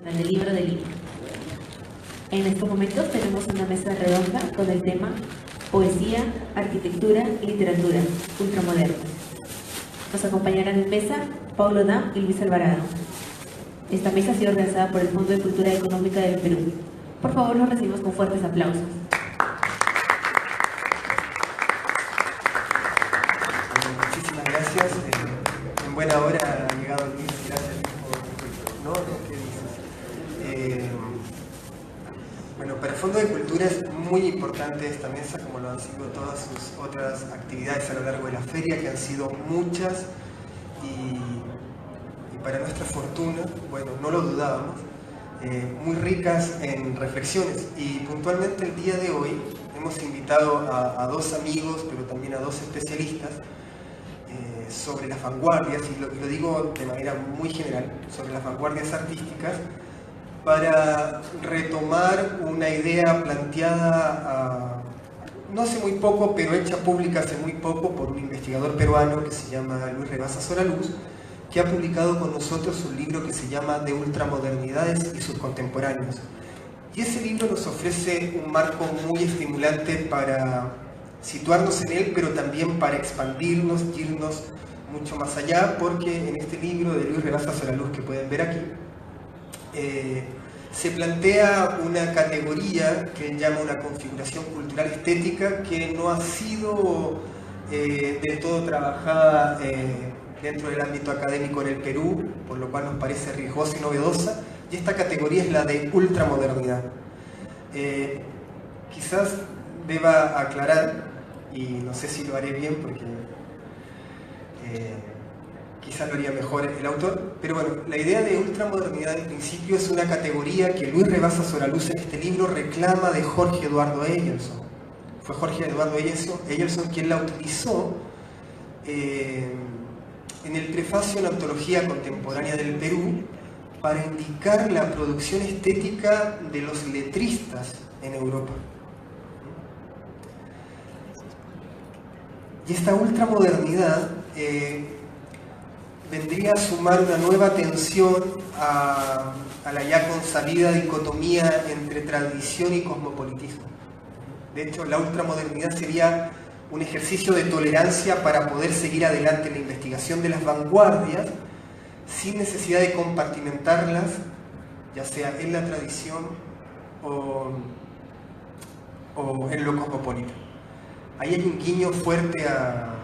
Del libro de Lima. En estos momentos tenemos una mesa redonda con el tema Poesía, Arquitectura y Literatura Ultramoderna. Nos acompañarán en mesa Paulo Dam y Luis Alvarado. Esta mesa ha sido organizada por el Fondo de Cultura Económica del Perú. Por favor, los recibimos con fuertes aplausos. Muchísimas gracias. En buena hora ha llegado Luis. Gracias por ¿qué dices? Bueno, para el Fondo de Cultura es muy importante esta mesa, como lo han sido todas sus otras actividades a lo largo de la feria, que han sido muchas y para nuestra fortuna, bueno, no lo dudábamos, muy ricas en reflexiones. Y puntualmente el día de hoy hemos invitado a dos amigos, pero también a dos especialistas sobre las vanguardias, y lo digo de manera muy general, sobre las vanguardias artísticas, para retomar una idea planteada no hace muy poco, pero hecha pública hace muy poco por un investigador peruano que se llama Luis Rebasa Soraluz, que ha publicado con nosotros un libro que se llama De ultramodernidades y sus contemporáneos. Y ese libro nos ofrece un marco muy estimulante para situarnos en él, pero también para expandirnos, irnos mucho más allá, porque en este libro de Luis Rebasa Soraluz, que pueden ver aquí, se plantea una categoría que él llama una configuración cultural estética, que no ha sido del todo trabajada dentro del ámbito académico en el Perú, por lo cual nos parece riesgosa y novedosa, y esta categoría es la de ultramodernidad. Quizás deba aclarar, y no sé si lo haré bien porque quizás lo haría mejor el autor, pero bueno, la idea de ultramodernidad en principio es una categoría que Luis Rebasa Soraluz en este libro reclama de Jorge Eduardo Eyerson. Fue Jorge Eduardo Eyerson quien la utilizó en el prefacio a la Antología Contemporánea del Perú para indicar la producción estética de los letristas en Europa. Y esta ultramodernidad vendría a sumar una nueva tensión a la ya consabida dicotomía entre tradición y cosmopolitismo. De hecho, la ultramodernidad sería un ejercicio de tolerancia para poder seguir adelante en la investigación de las vanguardias sin necesidad de compartimentarlas, ya sea en la tradición o en lo cosmopolita. Ahí hay un guiño fuerte a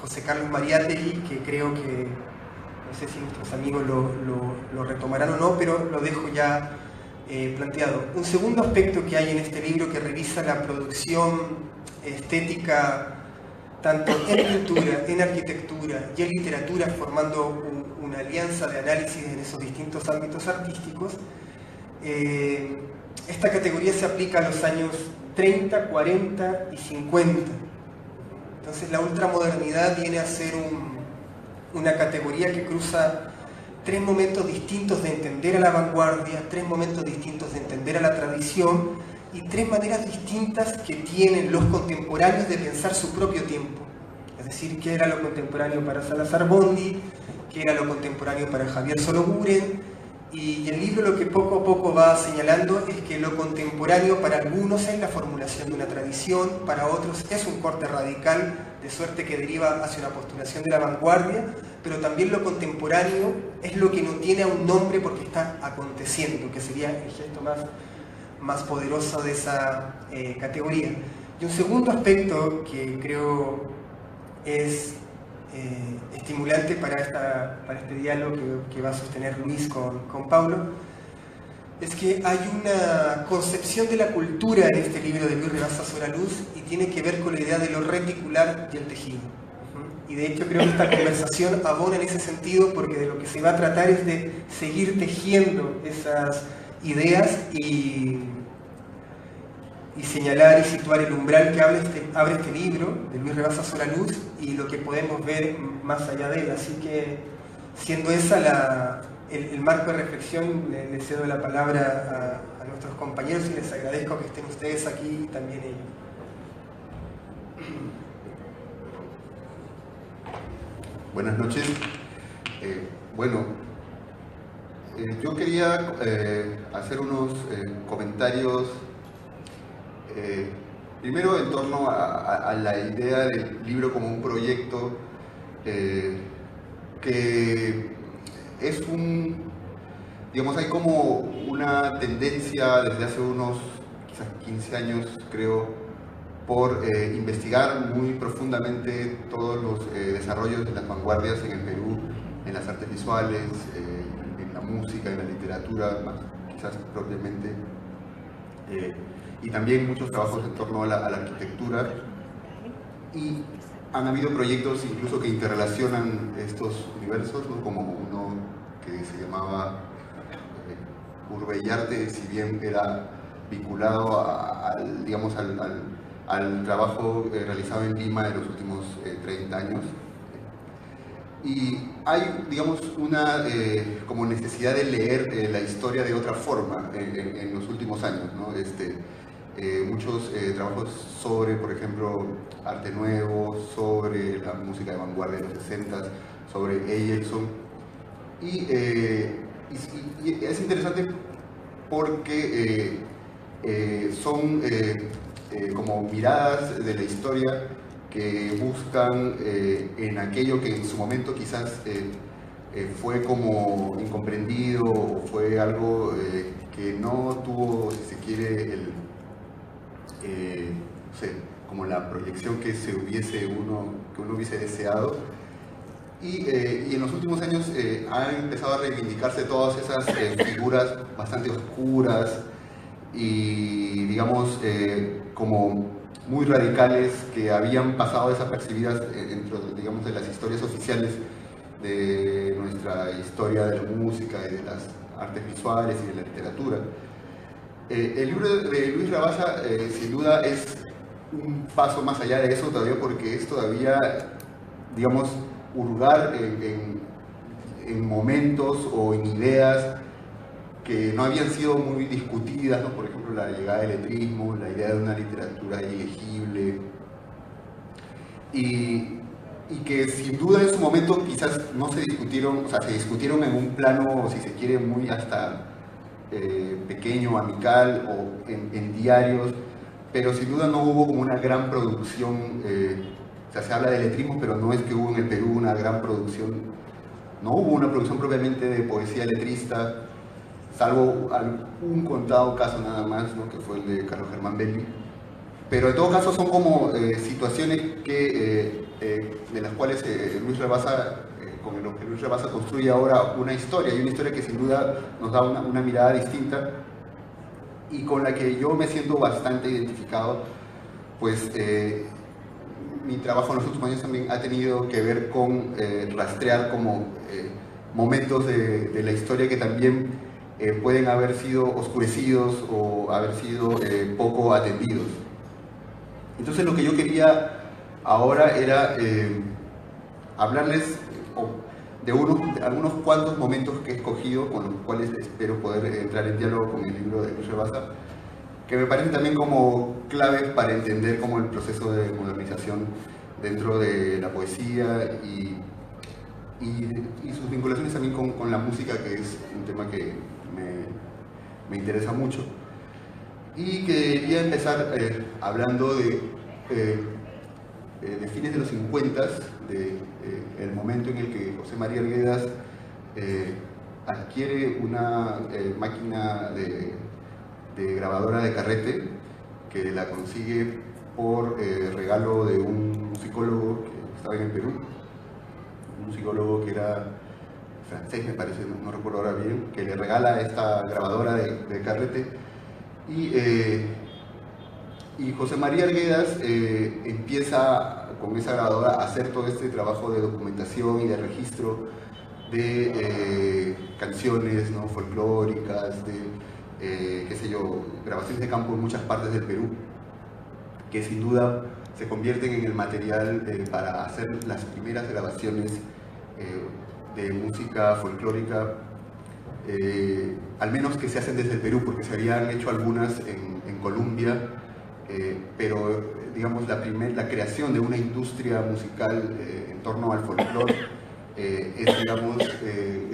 José Carlos Mariátegui, que creo que, no sé si nuestros amigos lo retomarán o no, pero lo dejo ya planteado. Un segundo aspecto que hay en este libro que revisa la producción estética tanto en pintura, en arquitectura y en literatura, formando una alianza de análisis en esos distintos ámbitos artísticos. Esta categoría se aplica a los años 30, 40 y 50. Entonces la ultramodernidad viene a ser una categoría que cruza tres momentos distintos de entender a la vanguardia, tres momentos distintos de entender a la tradición y tres maneras distintas que tienen los contemporáneos de pensar su propio tiempo. Es decir, qué era lo contemporáneo para Salazar Bondi, qué era lo contemporáneo para Javier Sologuren. Y el libro lo que poco a poco va señalando es que lo contemporáneo para algunos es la formulación de una tradición, para otros es un corte radical, de suerte que deriva hacia una postulación de la vanguardia, pero también lo contemporáneo es lo que no tiene un nombre porque está aconteciendo, que sería el gesto más poderoso de esa categoría. Y un segundo aspecto que creo es estimulante para este diálogo que va a sostener Luis con Paulo, es que hay una concepción de la cultura en este libro de Luis Rebasa Soraluz y tiene que ver con la idea de lo reticular y el tejido. Y de hecho creo que esta conversación abona en ese sentido, porque de lo que se va a tratar es de seguir tejiendo esas ideas y señalar y situar el umbral que abre este libro de Luis Rebasa Soraluz y lo que podemos ver más allá de él. Así que, siendo esa el marco de reflexión, le cedo la palabra a nuestros compañeros y les agradezco que estén ustedes aquí y también ellos. Buenas noches. Bueno, Yo quería hacer unos comentarios, primero en torno a la idea del libro como un proyecto que es digamos, hay como una tendencia desde hace unos quizás 15 años, creo, por investigar muy profundamente todos los desarrollos de las vanguardias en el Perú, en las artes visuales, en la música, en la literatura, más quizás propiamente, y también muchos trabajos en torno a la arquitectura. Y han habido proyectos incluso que interrelacionan estos universos, ¿no? Como uno que se llamaba Urbe y Arte, si bien era vinculado digamos, al trabajo realizado en Lima en los últimos 30 años. Y hay, digamos, una como necesidad de leer la historia de otra forma en los últimos años, ¿no? Muchos trabajos sobre, por ejemplo, arte nuevo, sobre la música de vanguardia de los 60s, sobre Eyelson. Y es interesante porque son como miradas de la historia que buscan en aquello que en su momento quizás fue como incomprendido o fue algo que no tuvo, si se quiere, no sé, como la proyección que uno hubiese deseado. Y en los últimos años han empezado a reivindicarse todas esas figuras bastante oscuras y, digamos, como muy radicales que habían pasado desapercibidas dentro, digamos, de las historias oficiales de nuestra historia de la música y de las artes visuales y de la literatura. El libro de Luis Rabasa, sin duda, es un paso más allá de eso todavía, porque es todavía, digamos, hurgar en momentos o en ideas que no habían sido muy discutidas, ¿no? Por ejemplo, la llegada del letrismo, la idea de una literatura ilegible, y que sin duda en su momento quizás no se discutieron, o sea, se discutieron en un plano, si se quiere, muy hasta pequeño, amical o en diarios, pero sin duda no hubo como una gran producción. O sea, se habla de letrismo, pero no es que hubo en el Perú una gran producción, no hubo una producción propiamente de poesía letrista, salvo algún contado caso nada más, ¿no? Que fue el de Carlos Germán Belli. Pero en todo caso son como situaciones de las cuales Luis Rabasa, con lo que Luis Rabasa construye ahora una historia, y una historia que sin duda nos da una mirada distinta y con la que yo me siento bastante identificado, pues mi trabajo en los últimos años también ha tenido que ver con rastrear como momentos de la historia que también pueden haber sido oscurecidos o haber sido poco atendidos. Entonces lo que yo quería ahora era hablarles de algunos cuantos momentos que he escogido, con los cuales espero poder entrar en diálogo con el libro de Luis Rabasa, que me parecen también como claves para entender como el proceso de modernización dentro de la poesía y sus vinculaciones también con la música, que es un tema que me interesa mucho. Y quería empezar hablando de fines de los 50, el momento en el que José María Arguedas adquiere una máquina de grabadora de carrete, que la consigue por regalo de un musicólogo que estaba en el Perú, un musicólogo que era francés, me parece, no recuerdo ahora bien, que le regala esta grabadora de carrete. Y José María Arguedas empieza con esa grabadora a hacer todo este trabajo de documentación y de registro de canciones, ¿no? Folclóricas, qué sé yo, grabaciones de campo en muchas partes del Perú, que sin duda se convierten en el material para hacer las primeras grabaciones de música folclórica, al menos que se hacen desde el Perú, porque se habían hecho algunas en Colombia, pero digamos la creación de una industria musical en torno al folclore es, digamos,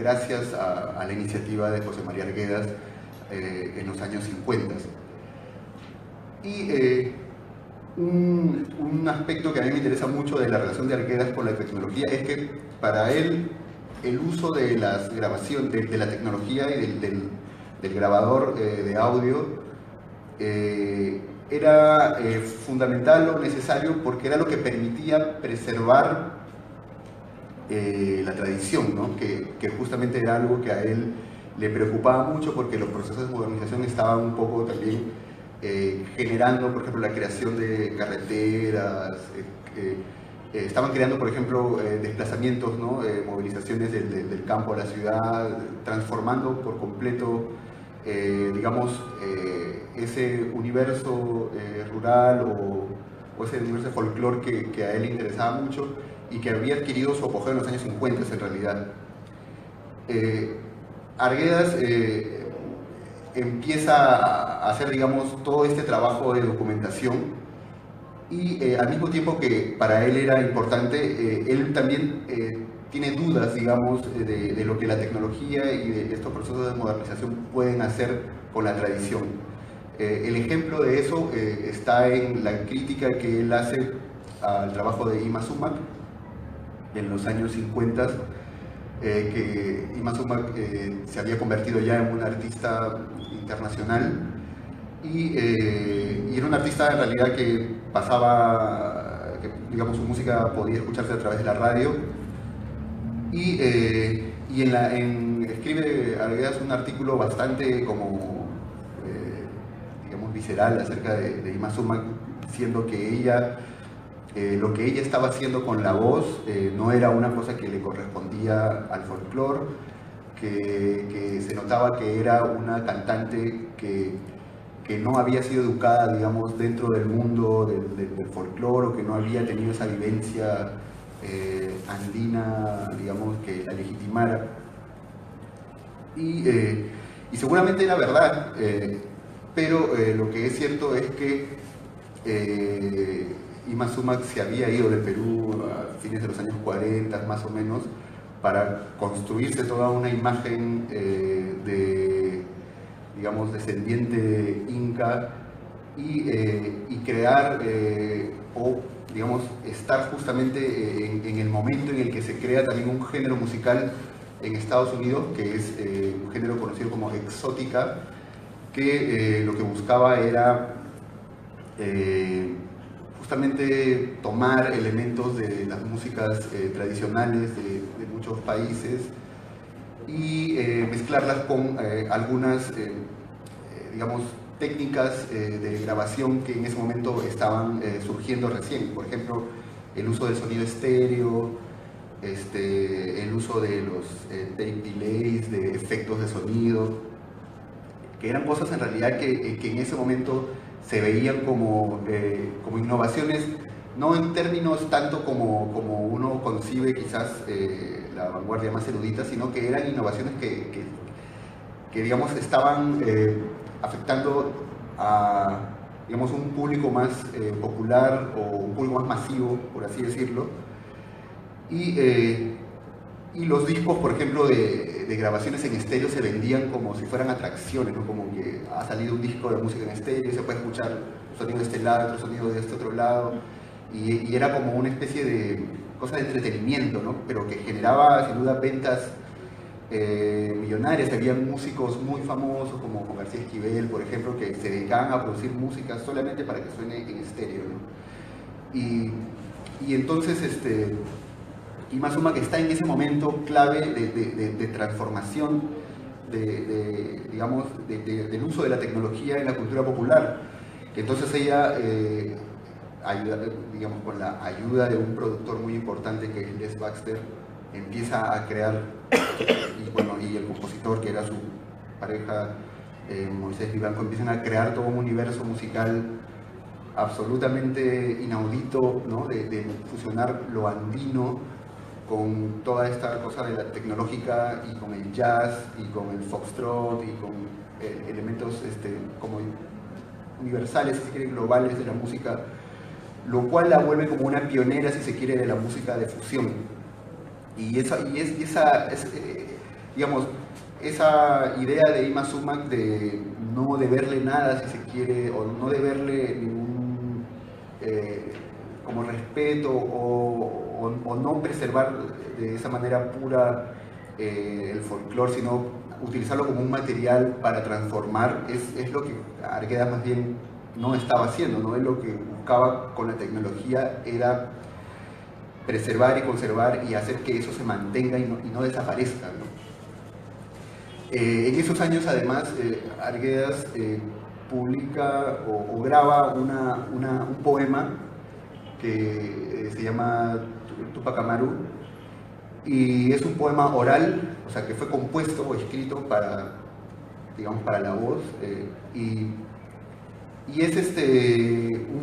gracias a la iniciativa de José María Arguedas en los años 50. Y un aspecto que a mí me interesa mucho de la relación de Arguedas con la tecnología es que para él el uso de las grabaciones, de la tecnología y del grabador de audio era fundamental o necesario porque era lo que permitía preservar la tradición, ¿no? que justamente era algo que a él le preocupaba mucho porque los procesos de modernización estaban un poco también generando, por ejemplo, la creación de carreteras, estaban creando, por ejemplo, desplazamientos, ¿no? Movilizaciones del campo a la ciudad, transformando por completo, digamos, ese universo rural o ese universo de folclore que a él le interesaba mucho y que había adquirido su apogeo en los años 50 en realidad. Arguedas empieza a hacer, digamos, todo este trabajo de documentación y al mismo tiempo que para él era importante, él también tiene dudas, digamos, de lo que la tecnología y de estos procesos de modernización pueden hacer con la tradición. El ejemplo de eso está en la crítica que él hace al trabajo de Yma Sumac en los años 50, que Yma Sumac se había convertido ya en un artista internacional y era un artista en realidad que pasaba, que, digamos, su música podía escucharse a través de la radio y escribe Arguedas un artículo bastante como digamos visceral acerca de Yma Sumac, diciendo que ella lo que ella estaba haciendo con la voz no era una cosa que le correspondía al folclore, que se notaba que era una cantante que no había sido educada, digamos, dentro del mundo del folclore, o que no había tenido esa vivencia andina, digamos, que la legitimara. Y seguramente era verdad, pero lo que es cierto es que Yma Sumac se había ido de Perú a fines de los años 40 más o menos para construirse toda una imagen de, digamos, descendiente inca y crear o, digamos, estar justamente en el momento en el que se crea también un género musical en Estados Unidos que es un género conocido como exótica, que lo que buscaba era justamente tomar elementos de las músicas tradicionales de muchos países y mezclarlas con algunas, digamos, técnicas de grabación que en ese momento estaban surgiendo recién. Por ejemplo, el uso del sonido estéreo, el uso de los tape delays, de efectos de sonido, que eran cosas en realidad que en ese momento se veían como innovaciones, no en términos tanto como uno concibe quizás la vanguardia más erudita, sino que eran innovaciones que digamos, estaban afectando a, digamos, un público más popular o un público más masivo, por así decirlo. Y los discos, por ejemplo, de grabaciones en estéreo se vendían como si fueran atracciones, ¿no? Como que ha salido un disco de música en estéreo y se puede escuchar un sonido de este lado, otro sonido de este otro lado, y era como una especie de cosa de entretenimiento, ¿no? Pero que generaba sin duda ventas millonarias. Había músicos muy famosos como García Esquivel, por ejemplo, que se dedicaban a producir música solamente para que suene en estéreo, ¿no? Y entonces Yma Sumac está en ese momento clave de transformación digamos, del uso de la tecnología en la cultura popular. Entonces ella, digamos, con la ayuda de un productor muy importante que es Les Baxter, empieza a crear, y el compositor que era su pareja, Moisés Vivanco, empiezan a crear todo un universo musical absolutamente inaudito, ¿no? De fusionar lo andino con toda esta cosa de la tecnológica y con el jazz y con el foxtrot y con elementos como universales, si se quiere, globales de la música, lo cual la vuelve como una pionera, si se quiere, de la música de fusión. digamos, esa idea de Ima Sumac de no deberle nada, si se quiere, o no deberle ningún como respeto, o no preservar de esa manera pura el folclore, sino utilizarlo como un material para transformar, es lo que Arguedas más bien no estaba haciendo, ¿no? Él lo que buscaba con la tecnología era preservar y conservar y hacer que eso se mantenga y no desaparezca, ¿no? En esos años, además, Arguedas publica o graba un poema que se llama Tupac Amaru, y es un poema oral, o sea, que fue compuesto o escrito para, digamos, para la voz, y es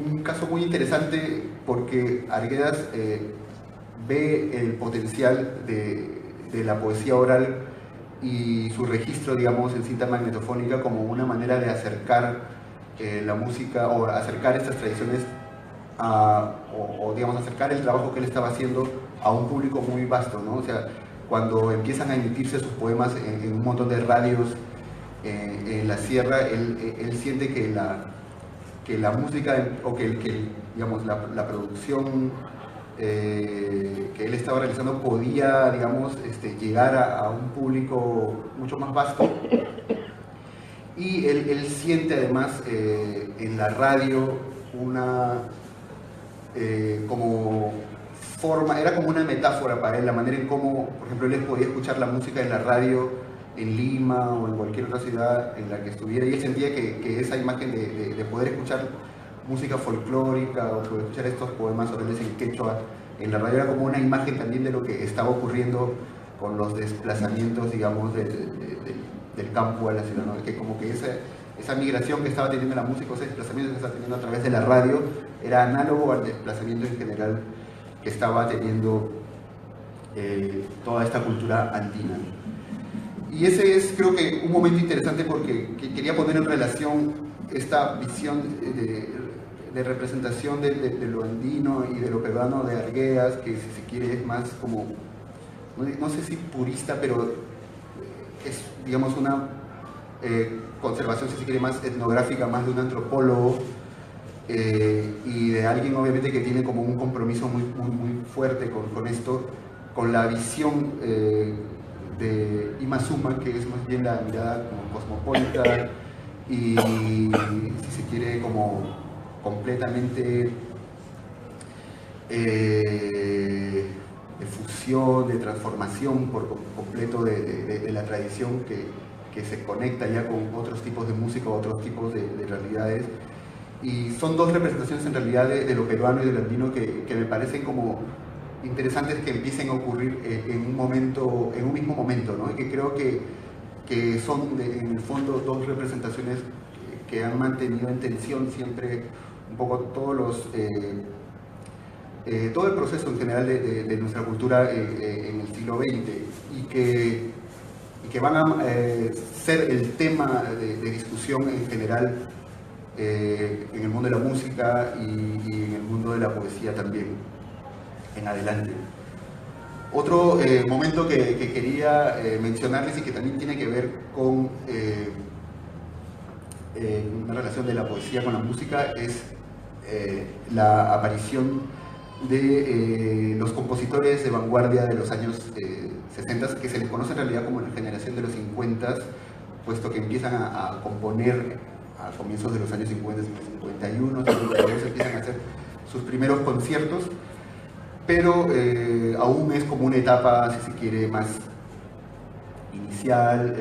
un caso muy interesante porque Arguedas ve el potencial de la poesía oral y su registro, digamos, en cinta magnetofónica como una manera de acercar la música o acercar estas tradiciones o digamos, acercar el trabajo que él estaba haciendo a un público muy vasto, ¿no? O sea, cuando empiezan a emitirse sus poemas en un montón de radios en la sierra, él siente que la música o digamos, la producción que él estaba realizando podía, digamos, llegar a un público mucho más vasto, y él siente además en la radio una como forma, era como una metáfora para él, la manera en cómo, por ejemplo, él podía escuchar la música en la radio en Lima o en cualquier otra ciudad en la que estuviera, y él sentía que esa imagen de poder escuchar música folclórica o poder escuchar estos poemas orales en quechua en la radio era como una imagen también de lo que estaba ocurriendo con los desplazamientos, digamos, del campo a la ciudad, ¿no? Que como que esa migración que estaba teniendo la música, ese desplazamiento que estaba teniendo a través de la radio, era análogo al desplazamiento en general que estaba teniendo toda esta cultura andina. Y ese es, creo que, un momento interesante porque quería poner en relación esta visión de representación de lo andino y de lo peruano de Arguedas, que si se quiere es más como, no sé si purista, pero es, digamos, una conservación, si se quiere, más etnográfica, más de un antropólogo, y de alguien obviamente que tiene como un compromiso muy fuerte con esto, con la visión de Ima Sumac, que es más bien la mirada como cosmopolita y, si se quiere, como completamente de fusión, de transformación por completo de la tradición que se conecta ya con otros tipos de música, otros tipos de realidades. Y son dos representaciones en realidad de lo peruano y de lo andino que me parecen como interesantes que empiecen a ocurrir en un mismo momento, ¿no? Y que creo que son en el fondo dos representaciones que han mantenido en tensión siempre un poco todo el proceso en general de nuestra cultura en el siglo XX, y que van a ser el tema de discusión en general en el mundo de la música y en el mundo de la poesía también en adelante. Otro momento que quería mencionarles y que también tiene que ver con una relación de la poesía con la música es la aparición de los compositores de vanguardia de los años 60, que se les conoce en realidad como la generación de los 50, puesto que empiezan a componer a comienzos de los años 50, 51, 52, empiezan a hacer sus primeros conciertos, pero aún es como una etapa, si se quiere, más inicial,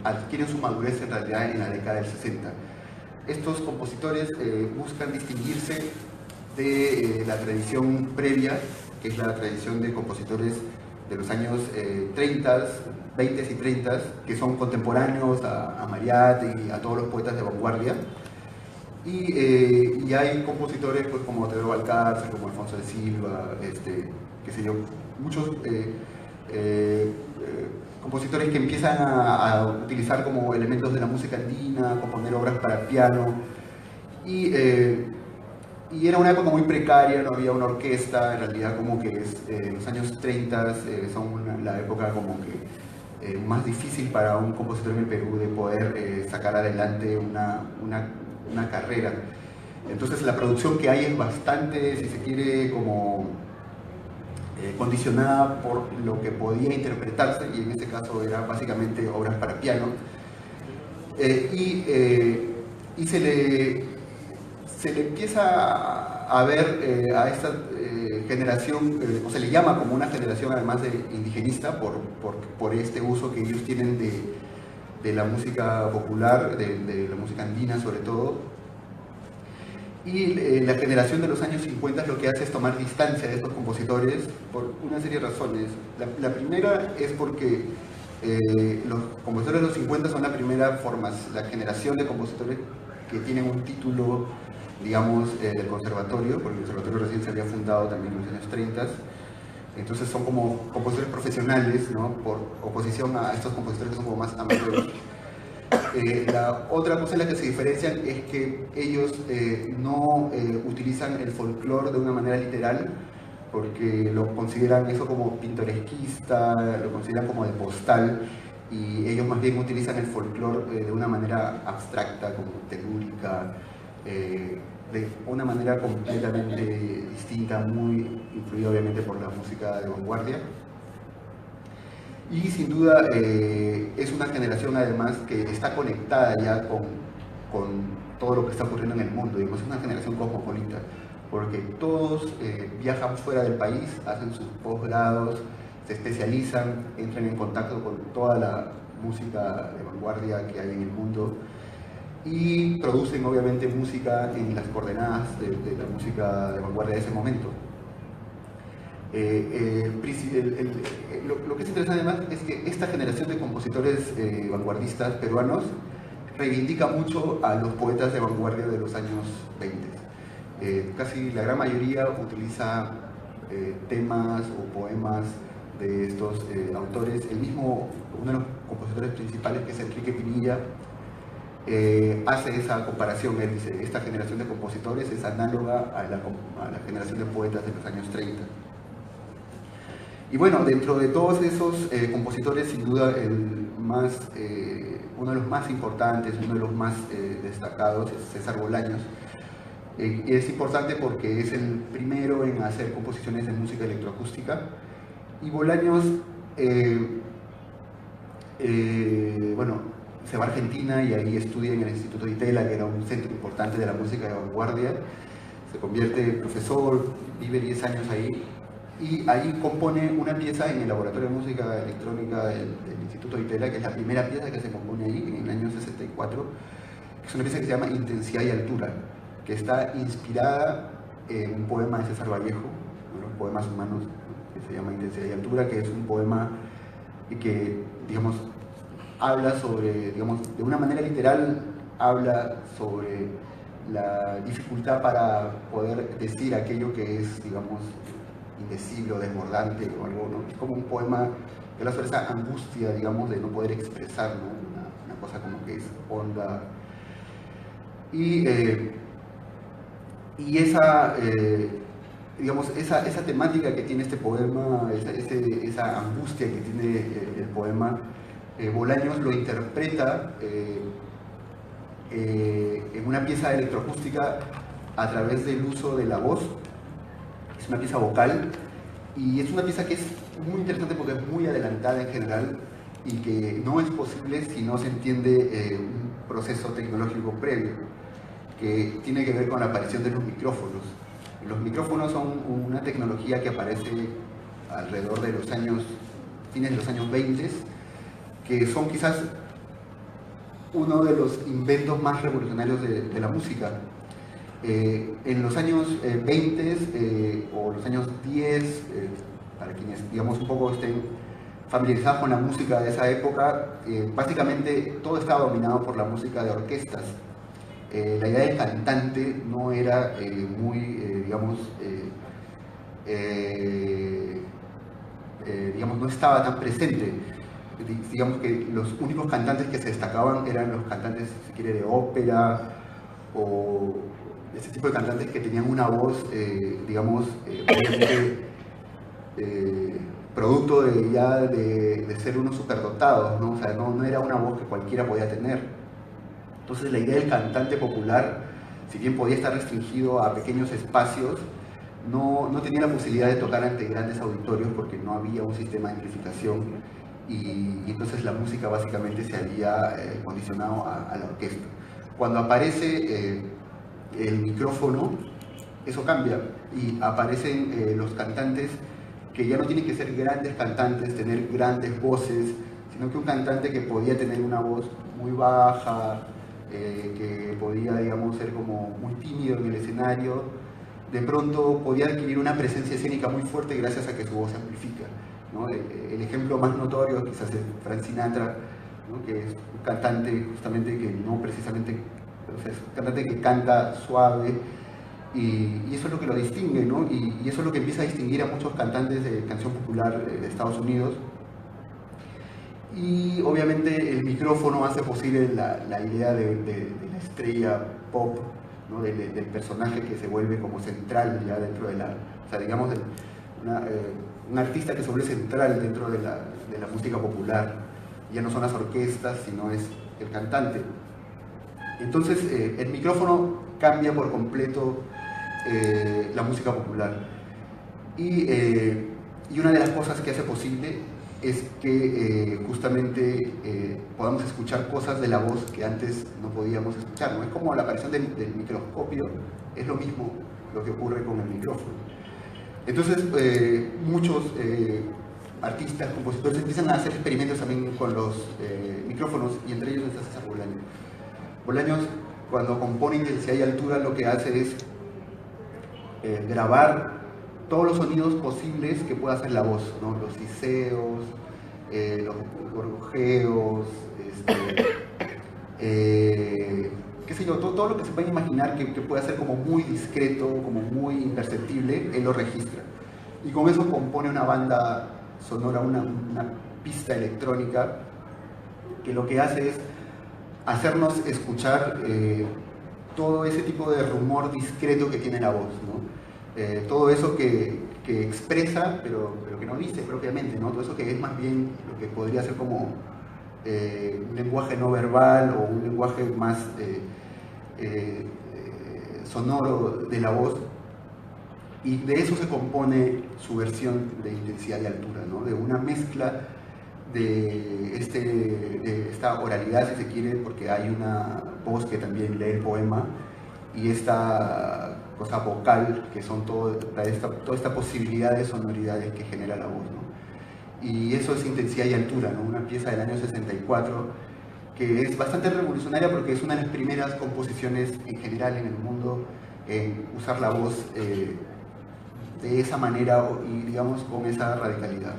adquieren su madurez en realidad en la década del 60. Estos compositores buscan distinguirse de la tradición previa, que es la tradición de compositores de los años 30, 20 y 30, que son contemporáneos a Mariat y a todos los poetas de vanguardia. Y hay compositores pues, como Teodoro Valcárcel, como Alfonso de Silva, qué sé yo, muchos compositores que empiezan a utilizar como elementos de la música andina, componer obras para piano, y era una época muy precaria, no había una orquesta, en realidad como que los años 30 son la época como que más difícil para un compositor en el Perú de poder sacar adelante una carrera. Entonces la producción que hay es bastante, si se quiere, como condicionada por lo que podía interpretarse, y en este caso era básicamente obras para piano. Y se le empieza a ver a esta generación, o se le llama como una generación además de indigenista por este uso que ellos tienen de la música popular, de la música andina sobre todo. Y la generación de los años 50 lo que hace es tomar distancia de estos compositores por una serie de razones. La primera es porque los compositores de los 50 son la primera la generación de compositores que tienen un título, digamos, del conservatorio, porque el conservatorio recién se había fundado también en los años 30. Entonces son como compositores profesionales, ¿no? Por oposición a estos compositores que son como más amateurs. La otra cosa en la que se diferencian es que ellos no utilizan el folclore de una manera literal, porque lo consideran eso como pintoresquista, lo consideran como de postal, y ellos más bien utilizan el folclore de una manera abstracta, como telúrica, de una manera completamente distinta, muy influida obviamente por la música de vanguardia. Y sin duda es una generación además que está conectada ya con todo lo que está ocurriendo en el mundo. Digamos, es una generación cosmopolita, porque todos viajan fuera del país, hacen sus posgrados, se especializan, entran en contacto con toda la música de vanguardia que hay en el mundo y producen obviamente música en las coordenadas de la música de vanguardia de ese momento. Lo que es interesante además es que esta generación de compositores vanguardistas peruanos reivindica mucho a los poetas de vanguardia de los años 20. Casi la gran mayoría utiliza temas o poemas de estos autores. Uno de los compositores principales, que es Enrique Pinilla, hace esa comparación. Él dice, esta generación de compositores es análoga a la generación de poetas de los años 30. Y bueno, dentro de todos esos compositores, sin duda uno de los más importantes, uno de los más destacados es César Bolaños. Y es importante porque es el primero en hacer composiciones de música electroacústica. Y Bolaños, bueno, se va a Argentina y ahí estudia en el Instituto de Itela, que era un centro importante de la música de vanguardia. Se convierte en profesor, vive 10 años ahí. Y ahí compone una pieza en el Laboratorio de Música Electrónica del Instituto de Itela, que es la primera pieza que se compone ahí en el año 64, que es una pieza que se llama Intensidad y Altura, que está inspirada en un poema de César Vallejo, uno de los poemas humanos, que se llama Intensidad y Altura, que es un poema que, digamos, habla sobre, digamos, de una manera literal, habla sobre la dificultad para poder decir aquello que es, digamos, indecible o desbordante o algo, ¿no? Es como un poema que habla sobre esa angustia, digamos, de no poder expresar, ¿no? Una cosa como que es honda. Y esa, digamos, esa temática que tiene este poema, esa angustia que tiene el poema, Bolaños lo interpreta en una pieza electroacústica a través del uso de la voz. Es una pieza vocal y es una pieza que es muy interesante porque es muy adelantada en general y que no es posible si no se entiende un proceso tecnológico previo que tiene que ver con la aparición de los micrófonos. Los micrófonos son una tecnología que aparece alrededor de los fines de los años 20, que son quizás uno de los inventos más revolucionarios de la música. En los años 20 o los años 10, para quienes, digamos, un poco estén familiarizados con la música de esa época, básicamente todo estaba dominado por la música de orquestas. La idea del cantante no era muy, digamos, no estaba tan presente. Digamos que los únicos cantantes que se destacaban eran los cantantes, si se quiere, de ópera o ese tipo de cantantes que tenían una voz, digamos, obviamente producto de ser unos superdotados, ¿no? O sea, no era una voz que cualquiera podía tener. Entonces la idea del cantante popular, si bien podía estar restringido a pequeños espacios, no tenía la posibilidad de tocar ante grandes auditorios porque no había un sistema de amplificación y entonces la música básicamente se había condicionado a la orquesta. Cuando aparece el micrófono, eso cambia y aparecen los cantantes que ya no tienen que ser grandes cantantes, tener grandes voces, sino que un cantante que podía tener una voz muy baja, que podía, digamos, ser como muy tímido en el escenario, de pronto podía adquirir una presencia escénica muy fuerte gracias a que su voz se amplifica, ¿no? El ejemplo más notorio quizás es Frank Sinatra, ¿no? Que es un cantante justamente que no precisamente, o sea, es un cantante que canta suave, y eso es lo que lo distingue, ¿no? Y eso es lo que empieza a distinguir a muchos cantantes de canción popular de Estados Unidos. Y obviamente el micrófono hace posible la idea de la estrella pop, ¿no? Del personaje que se vuelve como central ya dentro de la, o sea, digamos, un artista que se vuelve central dentro de la música popular. Ya no son las orquestas, sino es el cantante. Entonces el micrófono cambia por completo la música popular. Y una de las cosas que hace posible es que justamente podamos escuchar cosas de la voz que antes no podíamos escuchar, ¿no? Es como la aparición del microscopio, es lo mismo lo que ocurre con el micrófono. Entonces muchos artistas, compositores empiezan a hacer experimentos también con los micrófonos, y entre ellos está César Bolaños. Bolaños, cuando compone Intensidad y Altura, lo que hace es grabar todos los sonidos posibles que pueda hacer la voz, ¿no? Los siseos, los gorgojeos, qué sé yo, todo lo que se puede imaginar que pueda ser como muy discreto, como muy imperceptible, él lo registra. Y con eso compone una banda sonora, una pista electrónica, que lo que hace es hacernos escuchar todo ese tipo de rumor discreto que tiene la voz, ¿no? Todo eso que expresa, pero que no dice propiamente, ¿no? Todo eso que es más bien lo que podría ser como un lenguaje no verbal o un lenguaje más sonoro de la voz. Y de eso se compone su versión de Intensidad y Altura, ¿no? De una mezcla de esta oralidad, si se quiere, porque hay una voz que también lee el poema, y esta cosa vocal, que son toda esta posibilidad de sonoridades que genera la voz, ¿no? Y eso es Intensidad y Altura, ¿no? Una pieza del año 64 que es bastante revolucionaria porque es una de las primeras composiciones en general en el mundo en usar la voz de esa manera y, digamos, con esa radicalidad.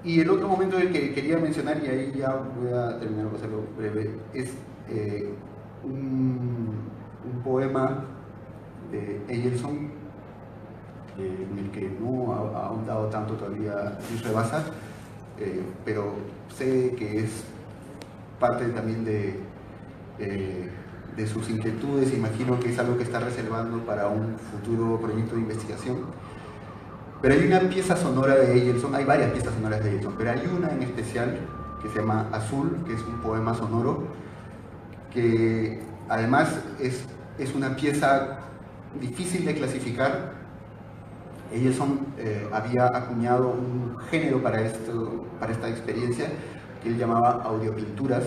Y el otro momento del que quería mencionar, y ahí ya voy a terminar con hacerlo breve, es un poema de Eyelson, en el que no ha ahondado tanto todavía Luis Rabasa, pero sé que es parte también de sus inquietudes. Imagino que es algo que está reservando para un futuro proyecto de investigación. Pero hay una pieza sonora de Eyelson, hay varias piezas sonoras de Eyelson, pero hay una en especial que se llama Azul, que es un poema sonoro, que además es una pieza difícil de clasificar. Eyelson había acuñado un género para esta experiencia que él llamaba audiopinturas.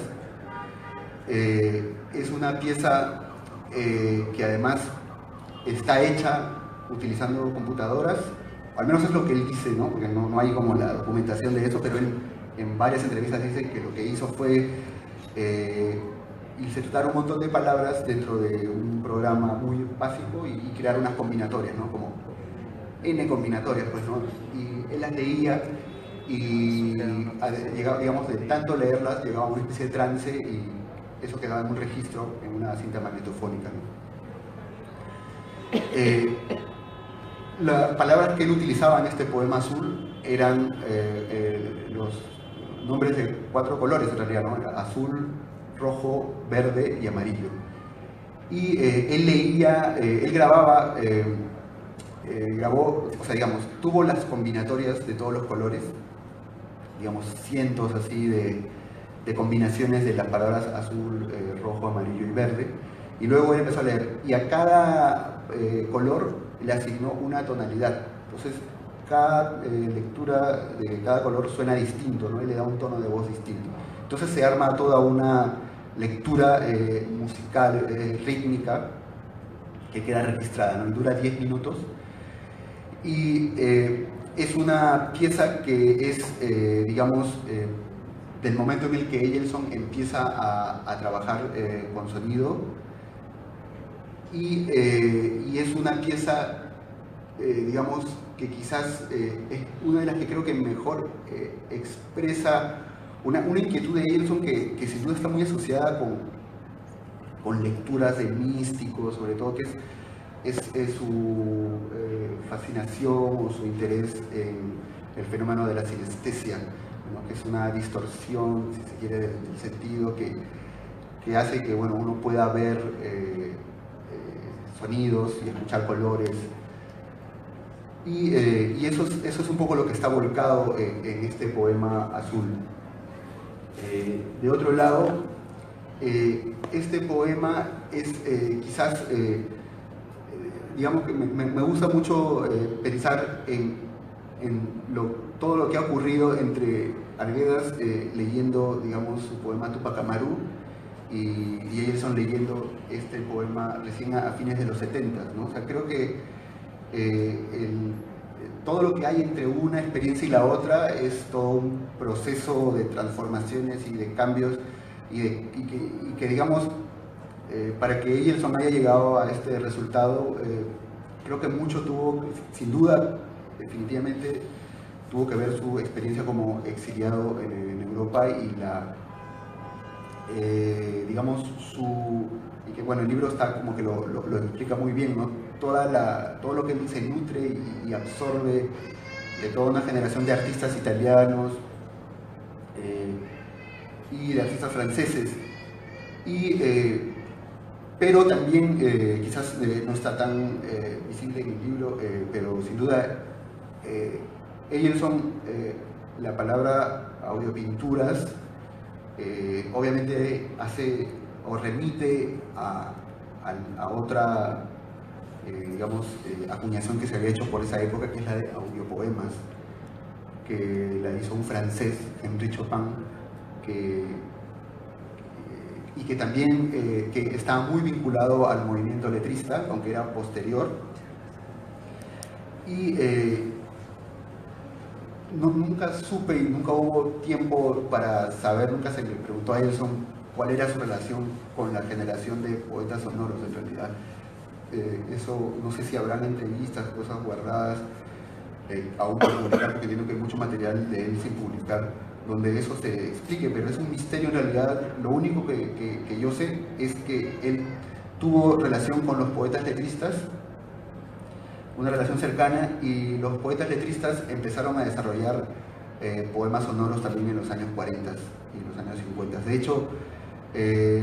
Es una pieza que además está hecha utilizando computadoras, o al menos es lo que él dice, ¿no? Porque no hay como la documentación de eso, pero él en varias entrevistas dice que lo que hizo fue insertar un montón de palabras dentro de un programa muy básico y crear unas combinatorias, ¿no? Como N combinatorias, pues, ¿no? Y él las leía y digamos, de tanto leerlas llegaba a una especie de trance y eso quedaba en un registro en una cinta magnetofónica, ¿no? Las palabras que él utilizaba en este poema Azul eran los nombres de 4 colores en realidad, ¿no? Era azul, rojo, verde y amarillo. Y él leía, él grababa grabó, o sea, digamos, tuvo las combinatorias de todos los colores, digamos, cientos así de combinaciones de las palabras azul, rojo, amarillo y verde, y luego él empezó a leer, y a cada color le asignó una tonalidad. Entonces, cada lectura de cada color suena distinto, ¿no? Y le da un tono de voz distinto. Entonces se arma toda una lectura musical, rítmica, que queda registrada, ¿no? Y dura 10 minutos. Y es una pieza que es, digamos, del momento en el que Ejelson empieza a trabajar con sonido, y es una pieza, digamos, que quizás es una de las que creo que mejor expresa una inquietud de Ejelson que sin duda está muy asociada con lecturas de místicos, sobre todo, que es su fascinación o su interés en el fenómeno de la sinestesia, ¿no? Que es una distorsión, si se quiere, del sentido que hace que, bueno, uno pueda ver sonidos y escuchar colores. Y eso es un poco lo que está volcado en este poema azul. De otro lado, este poema es quizás, digamos que me gusta mucho pensar en todo lo que ha ocurrido entre Arguedas leyendo, digamos, su poema Tupac Amaru y Ejelson leyendo este poema recién a fines de los 70, ¿no? O sea, creo que todo lo que hay entre una experiencia y la otra es todo un proceso de transformaciones y de cambios y que digamos, para que Ejelson haya llegado a este resultado, creo que mucho tuvo, sin duda, definitivamente, tuvo que ver su experiencia como exiliado en Europa y digamos, y que bueno, el libro está como que lo explica muy bien, ¿no? Todo lo que se nutre y absorbe de toda una generación de artistas italianos y de artistas franceses, pero también quizás no está tan visible en el libro, pero sin duda Ejelson, la palabra audiopinturas, obviamente hace o remite a otra, digamos, acuñación que se había hecho por esa época, que es la de audiopoemas, que la hizo un francés, Henri Chopin, y que también que estaba muy vinculado al movimiento letrista, aunque era posterior. Y nunca supe y nunca hubo tiempo para saber, nunca se le preguntó a Ejelson cuál era su relación con la generación de poetas sonoros en realidad. Eso no sé si habrán entrevistas, cosas guardadas aún por publicar, porque entiendo que hay mucho material de él sin publicar donde eso se explique, pero es un misterio en realidad. Lo único que yo sé es que él tuvo relación con los poetas letristas, una relación cercana, y los poetas letristas empezaron a desarrollar poemas sonoros también en los años 40 y los años 50. De hecho,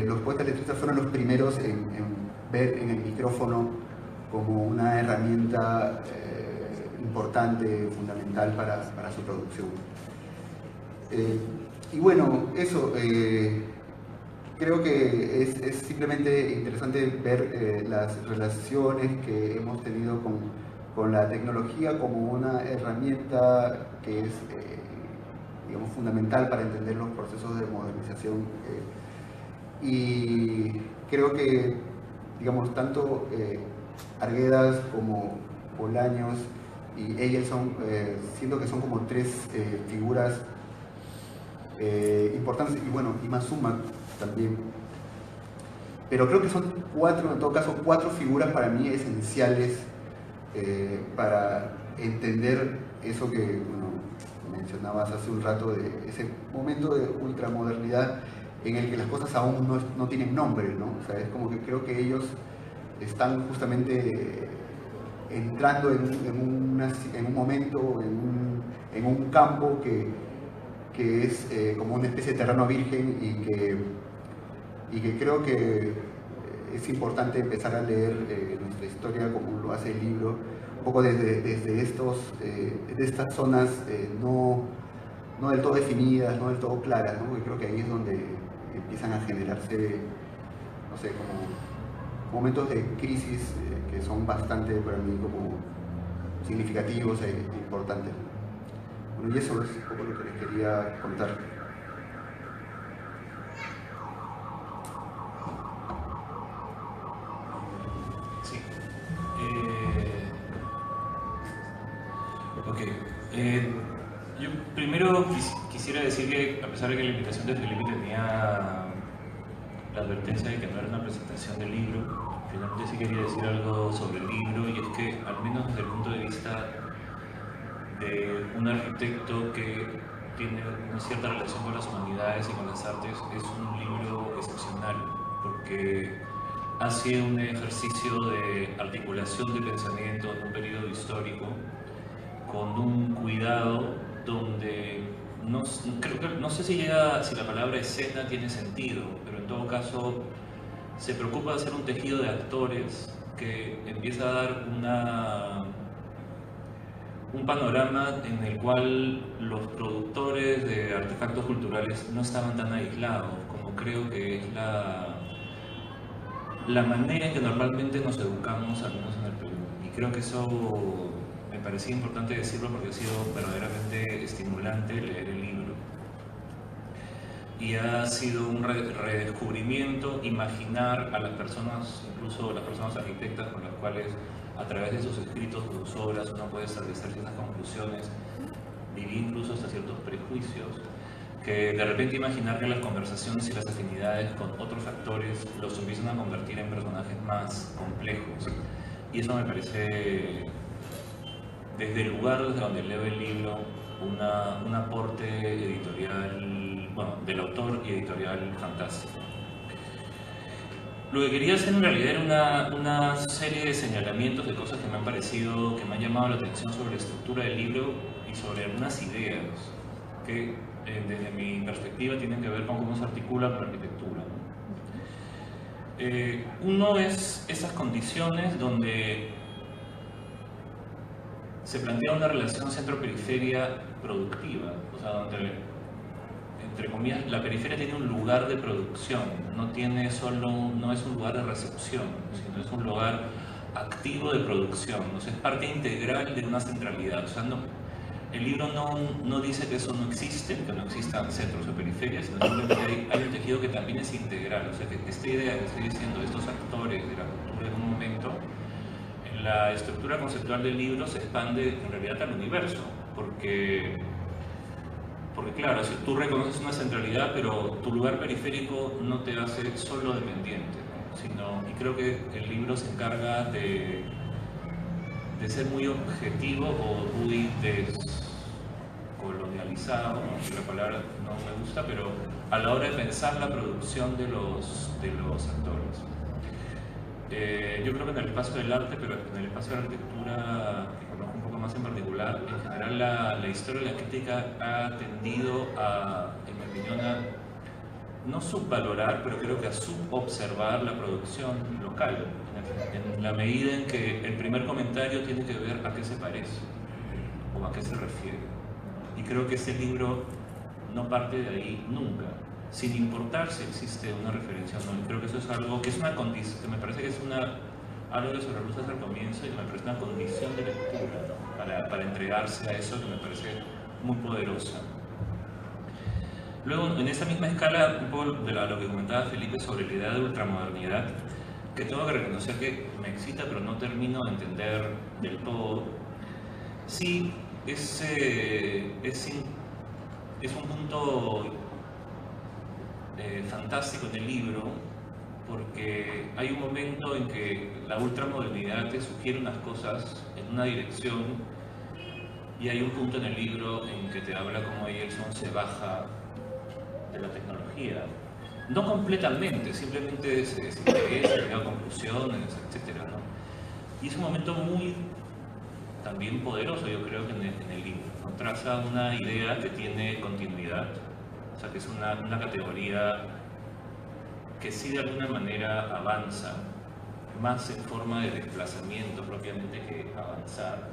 los poetas letristas fueron los primeros en ver en el micrófono como una herramienta importante, fundamental para su producción. Y bueno, eso, creo que es simplemente interesante ver las relaciones que hemos tenido con la tecnología como una herramienta que es, digamos, fundamental para entender los procesos de modernización. Y creo que, digamos, tanto Arguedas como Bolaños y Ejelson, siento que son como tres figuras importantes, y bueno, y Massuma también. Pero creo que son cuatro, en todo caso, cuatro figuras para mí esenciales para entender eso que mencionabas hace un rato, de ese momento de ultramodernidad en el que las cosas aún no tienen nombre, ¿no? O sea, es como que creo que ellos están justamente entrando en un momento, en un campo que es como una especie de terreno virgen, y que creo que es importante empezar a leer nuestra historia como lo hace el libro, un poco desde estas zonas no del todo definidas, no del todo claras, ¿no? Porque creo que ahí es donde empiezan a generarse, no sé, como momentos de crisis que son bastante para mí como significativos e importantes. Bueno, y eso es un poco lo que les quería contar. Sí. Ok. Yo primero quisiera decir que, a pesar de que la invitación de Felipe tenía la advertencia de que no era una presentación del libro, finalmente sí quería decir algo sobre el libro, y es que, al menos desde el punto de vista de un arquitecto que tiene una cierta relación con las humanidades y con las artes, es un libro excepcional, porque hace un ejercicio de articulación de pensamiento en un periodo histórico con un cuidado donde no sé si la palabra escena tiene sentido, pero en todo caso se preocupa de hacer un tejido de actores que empieza a dar un panorama en el cual los productores de artefactos culturales no estaban tan aislados como creo que es la manera en que normalmente nos educamos, al menos en el Perú. Y creo que eso me parecía importante decirlo porque ha sido verdaderamente estimulante leer el libro. Y ha sido un redescubrimiento, imaginar a las personas, incluso las personas arquitectas con las cuales a través de sus escritos, sus obras, uno puede establecer ciertas conclusiones, vivir incluso hasta ciertos prejuicios, que de repente imaginar que las conversaciones y las afinidades con otros actores los empiezan a convertir en personajes más complejos. Y eso me parece, desde el lugar desde donde leo el libro, un aporte editorial, bueno, del autor y editorial fantástico. Lo que quería hacer en realidad era una serie de señalamientos de cosas que me han parecido, que me han llamado la atención sobre la estructura del libro y sobre algunas ideas que desde mi perspectiva tienen que ver con cómo se articula con la arquitectura. Uno es esas condiciones donde se plantea una relación centro-periferia productiva, o sea, donde, entre comillas, la periferia tiene un lugar de producción, no es un lugar de recepción, sino es un lugar activo de producción, o sea, es parte integral de una centralidad. O sea, el libro no dice que eso no existe, que no existan centros o periferias, sino simplemente hay un tejido que también es integral. O sea, que esta idea que estoy diciendo de estos actores de la cultura en un momento, en la estructura conceptual del libro se expande en realidad al universo, porque claro, si tú reconoces una centralidad, pero tu lugar periférico no te hace solo dependiente, ¿no? Y creo que el libro se encarga de ser muy objetivo o muy descolonializado, ¿no? La palabra no me gusta, pero a la hora de pensar la producción de los actores. Yo creo que en el espacio del arte, pero en el espacio de la arquitectura, que conozco un poco más en particular, en general la historia de la crítica ha tendido a, en mi opinión, no subvalorar, pero creo que a subobservar la producción local, en la medida en que el primer comentario tiene que ver a qué se parece o a qué se refiere. Y creo que este libro no parte de ahí nunca, sin importar si existe una referencia o no. Y creo que eso es algo que es una condición, que me parece que es algo que se reluce al comienzo y que me parece una condición de lectura, ¿no? para entregarse a eso que me parece muy poderosa. Luego, en esa misma escala, un poco de lo que comentaba Felipe sobre la idea de ultramodernidad, que tengo que reconocer que me excita, pero no termino de entender del todo. Sí, es un punto fantástico en el libro, porque hay un momento en que la ultramodernidad te sugiere unas cosas en una dirección, y hay un punto en el libro en que te habla cómo Egerton se baja de la tecnología. No completamente, simplemente se desintegresa, llega a conclusiones, etc., ¿no? Y es un momento muy también poderoso, yo creo, que en el libro, ¿no? Traza una idea que tiene continuidad, o sea, que es una categoría que sí de alguna manera avanza más en forma de desplazamiento propiamente que avanzar.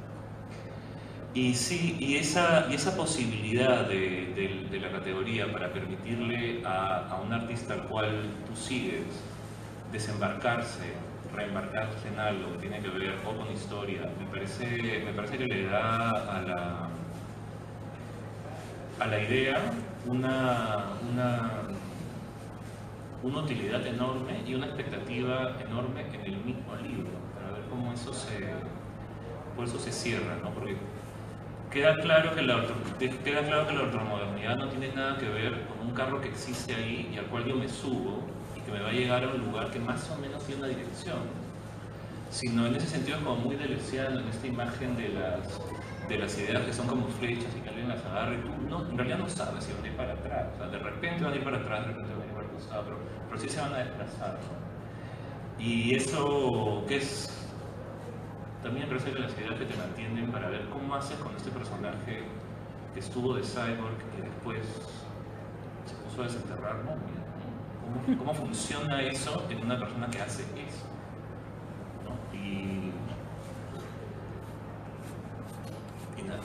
Y sí, y esa posibilidad de la categoría para permitirle a un artista al cual tú sigues desembarcarse, reembarcarse en algo que tiene que ver o con historia, me parece que le da a la idea una utilidad enorme y una expectativa enorme en el mismo libro, para ver cómo eso se cierra, ¿no? Porque queda claro que la ultramodernidad no tiene nada que ver con un carro que existe ahí y al cual yo me subo y que me va a llegar a un lugar que más o menos tiene una dirección, sino en ese sentido es como muy deleuziano, en esta imagen de las ideas que son como flechas y que alguien las agarra y tú en realidad no sabes si van a ir para atrás, o sea, de repente van a ir para atrás, de repente van a ir para el costado, pero sí se van a desplazar, ¿no? Y eso que es también me parece que las ideas que te mantienen para ver cómo haces con este personaje que estuvo de cyborg y después se puso a desenterrar momias, ¿no? ¿Cómo funciona eso en una persona que hace eso? ¿No? Y nada.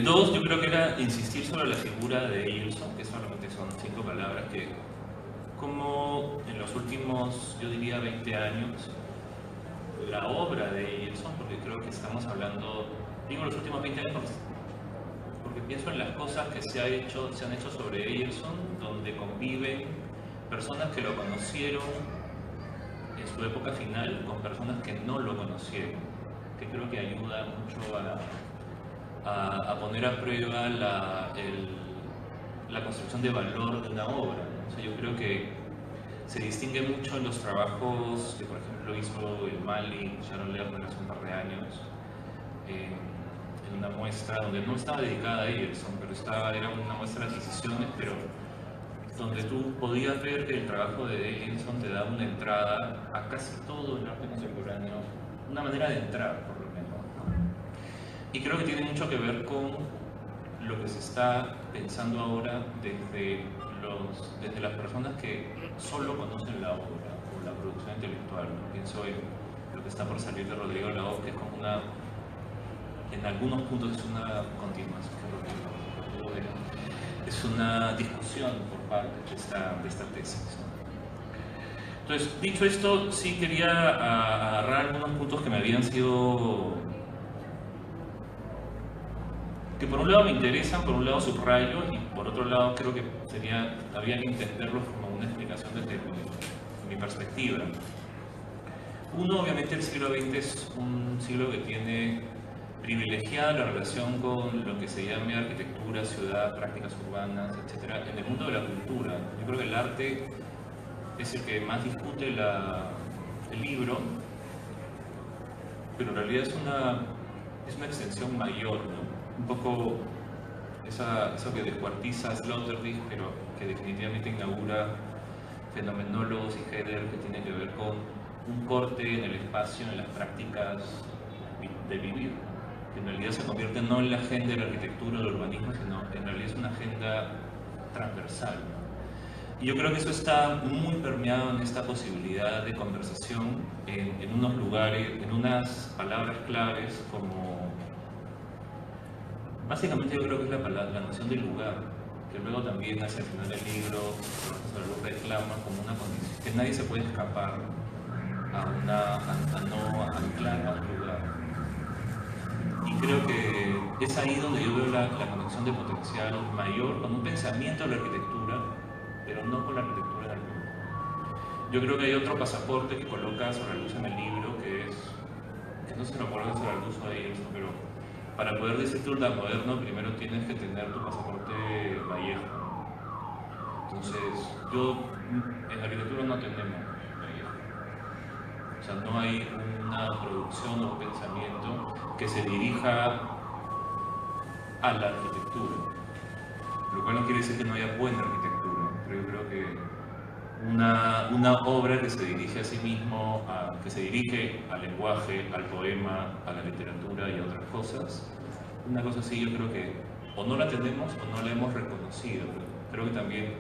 Dos, yo creo que era insistir sobre la figura de Eilson, que solamente son 5 palabras, que como en los últimos, yo diría 20 años, la obra de Eilson, porque creo que estamos hablando, digo los últimos 20 años porque pienso en las cosas que se han hecho sobre Eilson, donde conviven personas que lo conocieron en su época final con personas que no lo conocieron, que creo que ayuda mucho a poner a prueba la construcción de valor de una obra, ¿no? O sea, yo creo que se distingue mucho en los trabajos que, por ejemplo, hizo el Mali, Sharon Lerner hace un par de años, en una muestra donde no estaba dedicada a Eilson, pero era una muestra de adquisiciones, pero donde tú podías ver que el trabajo de Eilson te da una entrada a casi todo el arte contemporáneo, una manera de entrar, por lo menos, ¿no? Y creo que tiene mucho que ver con lo que se está pensando ahora desde las personas que solo conocen la obra o la producción intelectual, ¿no? Pienso en lo que está por salir de Rodrigo Laoz, que es como en algunos puntos es una continuación, es una discusión por parte de esta tesis, ¿no? Entonces, dicho esto, sí quería agarrar algunos puntos que me habían sido, que por un lado me interesan, por un lado subrayo y por otro lado creo que había que entenderlos como una explicación desde mi perspectiva. Uno, obviamente el siglo XX es un siglo que tiene privilegiada la relación con lo que se llama arquitectura, ciudad, prácticas urbanas, etc. En el mundo de la cultura. Yo creo que el arte es el que más discute el libro, pero en realidad es una extensión mayor, ¿no? Un poco eso que descuartiza Sloterdijk, pero que definitivamente inaugura fenomenólogos y Heidegger, que tiene que ver con un corte en el espacio, en las prácticas de vivir, que en realidad se convierte no en la agenda de la arquitectura o del urbanismo, sino en realidad es una agenda transversal, ¿no? Y yo creo que eso está muy permeado en esta posibilidad de conversación en unos lugares, en unas palabras claves como... Básicamente yo creo que es la noción del lugar, que luego también hacia el final del libro lo reclama como una condición, que nadie se puede escapar a no anclar a un lugar. Y creo que es ahí donde yo veo la conexión de potencial mayor con un pensamiento de la arquitectura, pero no con la arquitectura del mundo. Yo creo que hay otro pasaporte que coloca sobre la luz en el libro, que no se lo coloca sobre la luz de ellos, pero para poder decir tu ultramoderno, primero tienes que tener tu pasaporte Vallejo. Entonces, en la arquitectura no tenemos Vallejo. O sea, no hay una producción o un pensamiento que se dirija a la arquitectura. Lo cual no quiere decir que no haya buena arquitectura, pero yo creo que una obra que se dirige a sí mismo, que se dirige al lenguaje, al poema, a la literatura y a otras cosas, una cosa así yo creo que o no la tenemos o no la hemos reconocido. Creo que también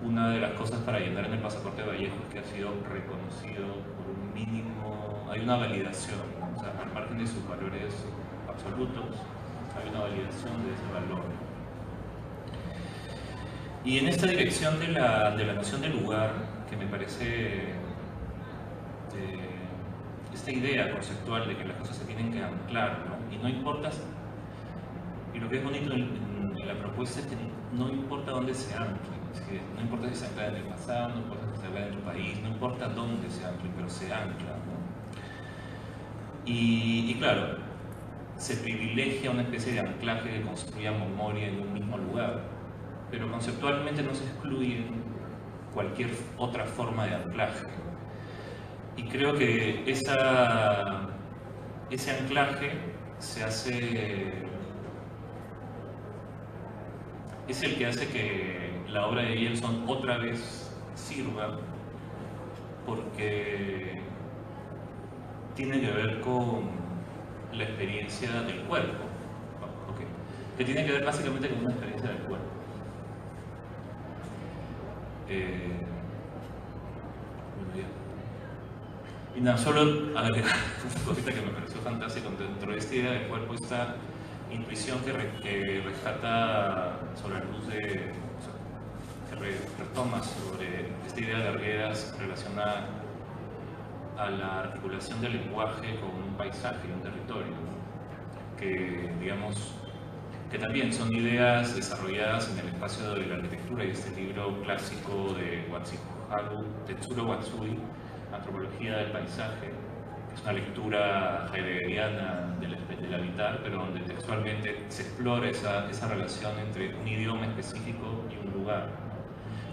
una de las cosas para llenar en el pasaporte de Vallejo es que ha sido reconocido por un mínimo, hay una validación, ¿no? O sea, al margen de sus valores absolutos, hay una validación de ese valor. Y en esta dirección de la noción de lugar, que me parece esta idea conceptual de que las cosas se tienen que anclar, ¿no? Y no importa, y lo que es bonito en la propuesta es que no importa dónde se anclen, es que no importa si se ancla en el pasado, no importa si se ancla en tu país, no importa dónde se anclen, pero se ancla, ¿no? Y claro, se privilegia una especie de anclaje que construya memoria en un mismo lugar, pero conceptualmente no se excluye cualquier otra forma de anclaje. Y creo que ese anclaje es el que hace que la obra de Gelson otra vez sirva, porque tiene que ver con la experiencia del cuerpo, okay, que tiene que ver básicamente con una experiencia del cuerpo. Y nada, solo agregar una cosita que me pareció fantástico dentro de esta idea del cuerpo, esta intuición que rescata sobre la luz que retoma sobre esta idea de Arguedas relacionada a la articulación del lenguaje con un paisaje y un territorio, ¿no? Que digamos que también son ideas desarrolladas en el espacio de la arquitectura y este libro clásico de Tetsuro Watsui, Antropología del Paisaje, que es una lectura heideggeriana del habitar, pero donde textualmente se explora esa relación entre un idioma específico y un lugar, ¿no?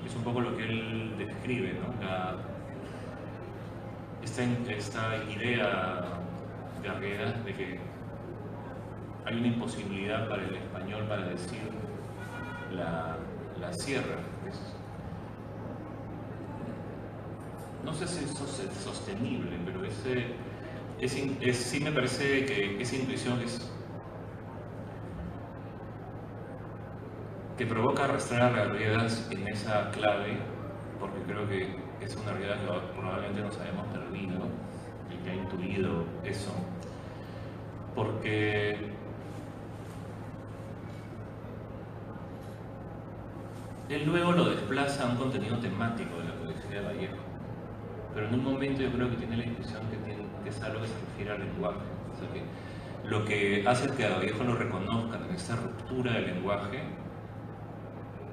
Es un poco lo que él describe, ¿no? Esta idea de Arguedas de que hay una imposibilidad para el español para decir la sierra. No sé si eso es sostenible, pero sí me parece que esa intuición que provoca arrastrar a Arguedas en esa clave, porque creo que es una realidad que probablemente nos hayamos perdido, y que ha intuido eso, porque él luego lo desplaza a un contenido temático de la poesía de Vallejo, pero en un momento yo creo que tiene la intuición que es algo que se refiere al lenguaje. O sea, que lo que hace que a Vallejo lo reconozcan en esta ruptura del lenguaje,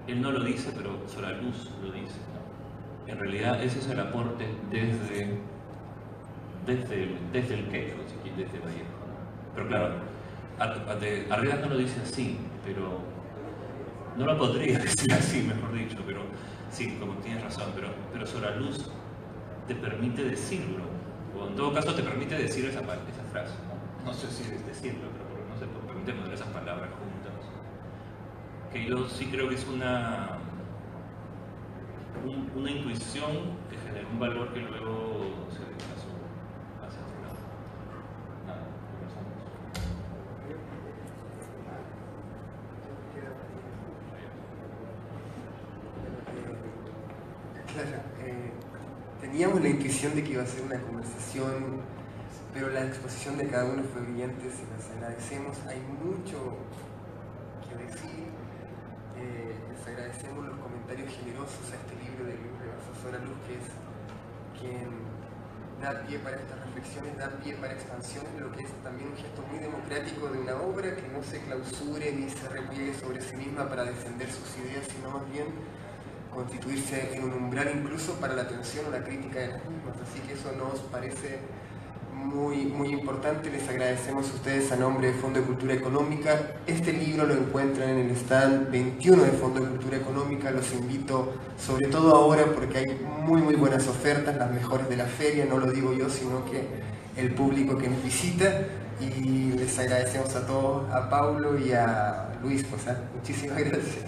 él no lo dice, pero Solaluz lo dice, ¿no? En realidad ese es el aporte desde el quechua, desde Vallejo, ¿no? Pero claro, Arguedas no lo dice así, pero no lo podría decir así, mejor dicho, pero sí, como tienes razón, pero Solaluz te permite decirlo, o en todo caso te permite decir esa frase, ¿no? No sé si es decirlo, pero no sé, te permite poner esas palabras juntas, que yo sí creo que es una intuición que genera un valor que luego se desplazó hacia otro lado. Nada, conversamos. Claro, teníamos la intuición de que iba a ser una conversación, pero la exposición de cada uno fue brillante, se las agradecemos. Hay mucho que decir. Les agradecemos los comentarios generosos a este libro del profesor Solaluz, que es quien da pie para estas reflexiones, da pie para expansiones, lo que es también un gesto muy democrático de una obra que no se clausure ni se repliegue sobre sí misma para defender sus ideas, sino más bien constituirse en un umbral incluso para la atención o la crítica de las mismas. Así que eso nos parece muy, muy importante. Les agradecemos a ustedes a nombre de Fondo de Cultura Económica. Este libro lo encuentran en el stand 21 de Fondo de Cultura Económica. Los invito, sobre todo ahora, porque hay muy, muy buenas ofertas, las mejores de la feria, no lo digo yo, sino que el público que nos visita. Y les agradecemos a todos, a Paulo y a Luis, muchísimas gracias.